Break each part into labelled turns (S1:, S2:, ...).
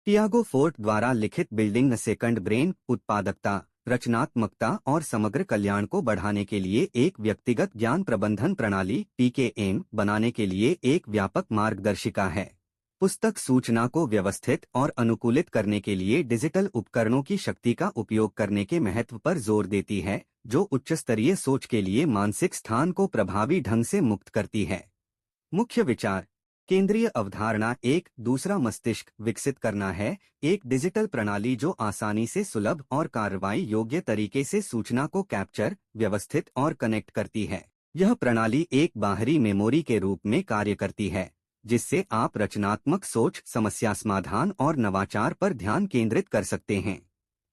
S1: Tiago fort द्वारा लिखित building a second brain उत्पादकता, रचनात्मकता और समग्र कल्याण को बढ़ाने के लिए एक व्यक्तिगत ज्ञान प्रबंधन प्रणाली (PKM) बनाने के लिए एक व्यापक मार्गदर्शिका है। पुस्तक सूचना को व्यवस्थित और अनुकूलित करने के लिए डिजिटल उपकरणों की शक्ति का उपयोग करने के महत्व पर जोर देती है, जो उच्च स्तरीय सोच के लिए मानसिक स्थान को प्रभावी ढंग से मुक्त करती है। मुख्य विचार: केंद्रीय अवधारणा एक दूसरा मस्तिष्क विकसित करना है, एक डिजिटल प्रणाली जो आसानी से सुलभ और कार्रवाई योग्य तरीके से सूचना को कैप्चर, व्यवस्थित और कनेक्ट करती है। यह प्रणाली एक बाहरी मेमोरी के रूप में कार्य करती है, जिससे आप रचनात्मक सोच, समस्या समाधान और नवाचार पर ध्यान केंद्रित कर सकते हैं।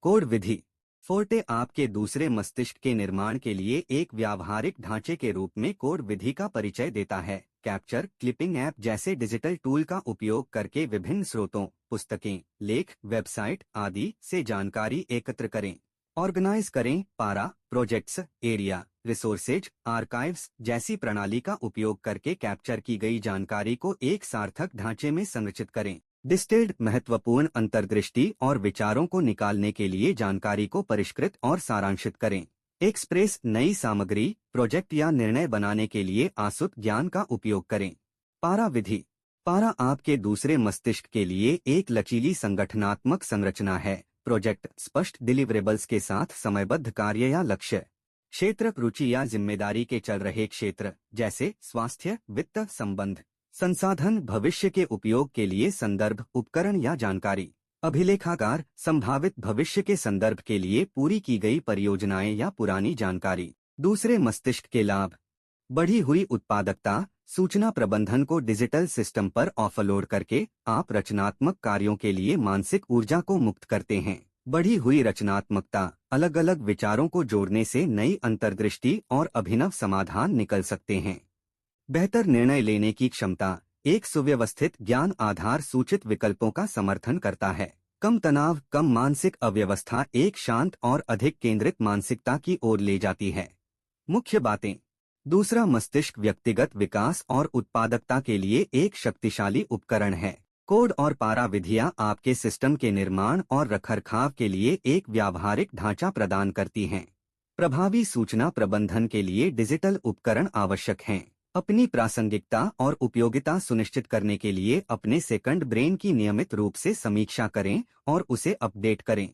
S1: कोड विधि: फोर्टे आपके दूसरे मस्तिष्क के निर्माण के लिए एक व्यावहारिक ढांचे के रूप में कोड विधि का परिचय देता है। कैप्चर, क्लिपिंग ऐप जैसे डिजिटल टूल का उपयोग करके विभिन्न स्रोतों, पुस्तकें, लेख, वेबसाइट आदि से जानकारी एकत्र करें। ऑर्गेनाइज करें: पारा, प्रोजेक्ट्स, एरिया, रिसोर्सेज, आर्काइव्स जैसी प्रणाली का उपयोग करके कैप्चर की गई जानकारी को एक सार्थक ढांचे में संरचित करें। डिस्टिल्ड, महत्वपूर्ण अंतर्दृष्टि और विचारों को निकालने के लिए जानकारी को परिष्कृत और सारांशित करें। एक्सप्रेस, नई सामग्री, प्रोजेक्ट या निर्णय बनाने के लिए आसुत ज्ञान का उपयोग करें। पारा विधि: पारा आपके दूसरे मस्तिष्क के लिए एक लचीली संगठनात्मक संरचना है। प्रोजेक्ट, स्पष्ट डिलीवरेबल्स के साथ समयबद्ध कार्य या लक्ष्य। क्षेत्र, रुचि या जिम्मेदारी के चल रहे क्षेत्र जैसे स्वास्थ्य, वित्त, संबंध। संसाधन, भविष्य के उपयोग के लिए संदर्भ, उपकरण या जानकारी। अभिलेखागार, संभावित भविष्य के संदर्भ के लिए पूरी की गई परियोजनाएं या पुरानी जानकारी। दूसरे मस्तिष्क के लाभ: बढ़ी हुई उत्पादकता, सूचना प्रबंधन को डिजिटल सिस्टम पर ऑफलोड करके आप रचनात्मक कार्यों के लिए मानसिक ऊर्जा को मुक्त करते हैं। बढ़ी हुई रचनात्मकता, अलग अलग विचारों को जोड़ने से नई अंतर्दृष्टि और अभिनव समाधान निकल सकते हैं। बेहतर निर्णय लेने की क्षमता, एक सुव्यवस्थित ज्ञान आधार सूचित विकल्पों का समर्थन करता है। कम तनाव, कम मानसिक अव्यवस्था एक शांत और अधिक केंद्रित मानसिकता की ओर ले जाती है। मुख्य बातें: दूसरा मस्तिष्क व्यक्तिगत विकास और उत्पादकता के लिए एक शक्तिशाली उपकरण है। कोड और पारा विधियां आपके सिस्टम के निर्माण और रखरखाव के लिए एक व्यावहारिक ढांचा प्रदान करती हैं। प्रभावी सूचना प्रबंधन के लिए डिजिटल उपकरण आवश्यक हैं। अपनी प्रासंगिकता और उपयोगिता सुनिश्चित करने के लिए अपने सेकंड ब्रेन की नियमित रूप से समीक्षा करें और उसे अपडेट करें।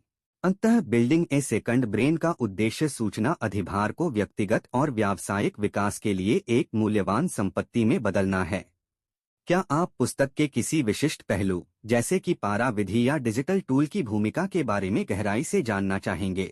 S1: अंततः बिल्डिंग ए सेकंड ब्रेन का उद्देश्य सूचना अधिभार को व्यक्तिगत और व्यावसायिक विकास के लिए एक मूल्यवान संपत्ति में बदलना है। क्या आप पुस्तक के किसी विशिष्ट पहलू, जैसे कि पारा विधि या डिजिटल टूल की भूमिका के बारे में गहराई से जानना चाहेंगे?